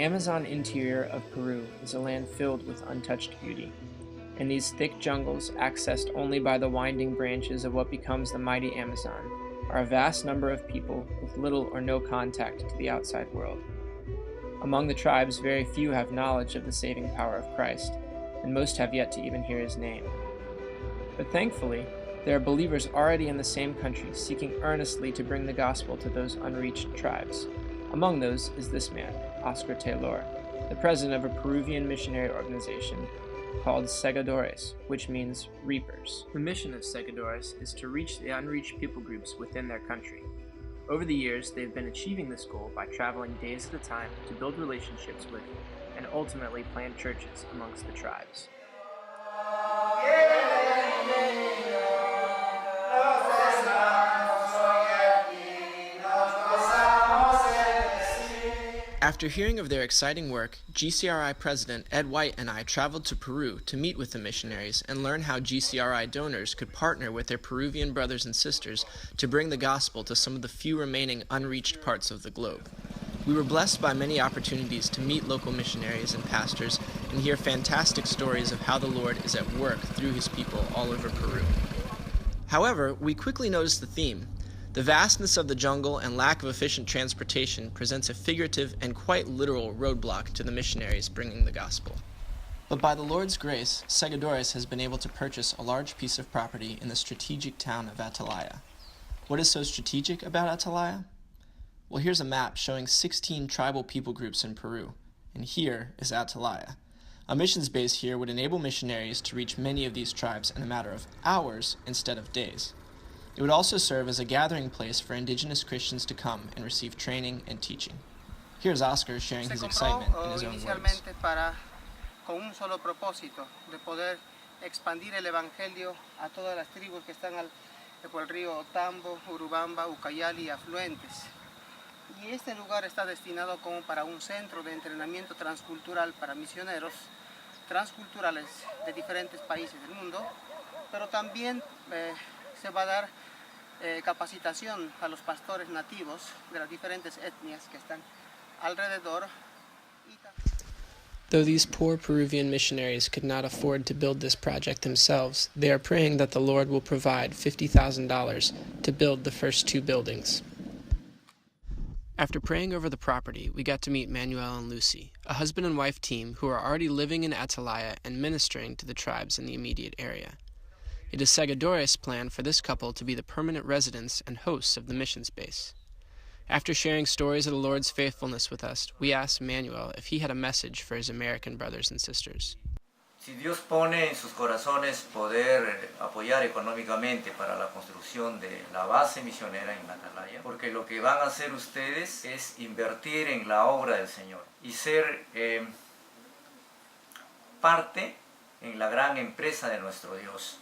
Amazon interior of Peru is a land filled with untouched beauty. In these thick jungles, accessed only by the winding branches of what becomes the mighty Amazon, are a vast number of people with little or no contact to the outside world. Among the tribes, very few have knowledge of the saving power of Christ, and most have yet to even hear his name. But thankfully, there are believers already in the same country seeking earnestly to bring the gospel to those unreached tribes. Among those is this man, Oscar Taylor, the president of a Peruvian missionary organization called Segadores, which means reapers. The mission of Segadores is to reach the unreached people groups within their country. Over the years, they've been achieving this goal by traveling days at a time to build relationships with and ultimately plant churches amongst the tribes. After hearing of their exciting work, GCRI President Ed White and I traveled to Peru to meet with the missionaries and learn how GCRI donors could partner with their Peruvian brothers and sisters to bring the gospel to some of the few remaining unreached parts of the globe. We were blessed by many opportunities to meet local missionaries and pastors and hear fantastic stories of how the Lord is at work through his people all over Peru. However, we quickly noticed the theme. The vastness of the jungle and lack of efficient transportation presents a figurative and quite literal roadblock to the missionaries bringing the gospel. But by the Lord's grace, Segadores has been able to purchase a large piece of property in the strategic town of Atalaya. What is so strategic about Atalaya? Well, here's a map showing 16 tribal people groups in Peru, and here is Atalaya. A missions base here would enable missionaries to reach many of these tribes in a matter of hours instead of days. It would also serve as a gathering place for Indigenous Christians to come and receive training and teaching. Here's Oscar sharing his excitement in his own words. Con un solo propósito, de poder expandir el evangelio a todas las tribus que están por el río Otambo, Urubamba, Ucayali y afluentes. Y este lugar está destinado como para un centro de entrenamiento transcultural para misioneros transculturales de diferentes países del mundo, pero también se va a dar capacitación a los pastores nativos de las diferentes etnias que están alrededor. Though these poor Peruvian missionaries could not afford to build this project themselves, they are praying that the Lord will provide $50,000 to build the first 2 buildings. After praying over the property, we got to meet Manuel and Lucy, a husband and wife team who are already living in Atalaya and ministering to the tribes in the immediate area. It is Segadores' plan for this couple to be the permanent residents and hosts of the missions base. After sharing stories of the Lord's faithfulness with us, we asked Manuel if he had a message for his American brothers and sisters. Si Dios pone en sus corazones poder apoyar económicamente para la construcción de la base misionera en Atalaya, porque lo que van a hacer ustedes es invertir en la obra del Señor y ser parte en la gran empresa de nuestro Dios.